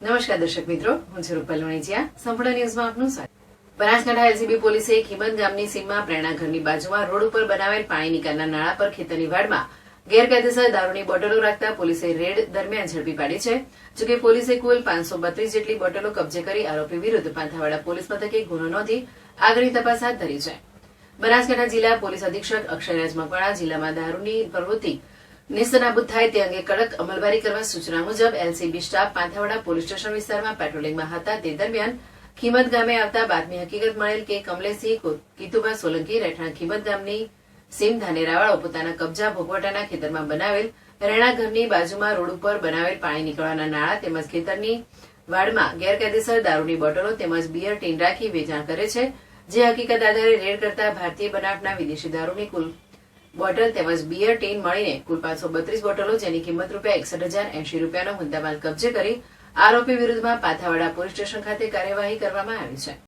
નમસ્કાર દર્શક મિત્રો, હું છું રૂપલ વણિજિયા. સંપૂર્ણ ન્યૂઝમાં આપનું સ્વાગત. બનાસકાંઠા એલસીબી પોલીસે ખીમત ગામની સીમમાં પ્રેરણા ઘરની બાજુમાં રોડ ઉપર બનાવેલ પાણી નિકાલના નાળા પર ખેતરની વાડમાં ગેરકાયદેસર દારૂની બોટલો રાખતા પોલીસે રેડ દરમિયાન ઝડપી પાડી છે. જોકે પોલીસે કુલ 532 જેટલી બોટલો કબજે કરી આરોપી વિરુદ્ધ પાંથાવાડા પોલીસ મથકે ગુનો નોંધી આગળની તપાસ હાથ ધરી છે. બનાસકાંઠા જિલ્લા પોલીસ અધિક્ષક અક્ષયરાજ મકવાણા જિલ્લામાં દારૂની પ્રવૃત્તિ નિસ્તનાબૂદ થાય તે અંગે કડક અમલવારી કરવા સૂચના મુજબ LCB staff Panthawada police station વિસ્તારમાં પેટ્રોલિંગમાં હતા. તે દરમિયાન ખીમત ગામે આવતા બાતમી હકીકત મળેલ કે કમલેશસિંહ કીતુભા સોલંકી રહેઠાણ ખીમત ગામની સીમ ધાનેરાવાળો પોતાના કબજા ભોગવટાના ખેતરમાં બનાવેલ રહેણા ઘરની બાજુમાં રોડ ઉપર બનાવેલ પાણી નીકળવાના નાળા તેમજ ખેતરની વાડમાં ગેરકાયદેસર દારૂની બોટલો તેમજ બિયર ટીન રાખી વેચાણ કરે છે. જે હકીકત આધારે રેડ કરતા ભારતીય બનાવટના વિદેશી દારૂની કુલ બોટલ તેમજ બિયર ટીન મળીને કુલ 532 બોટલો જેની કિંમત ₹61,080નો મુદ્દામાલ કબજે કરી આરોપી વિરુદ્ધમાં પાંથાવાડા પોલીસ સ્ટેશન ખાતે કાર્યવાહી કરવામાં આવી છે.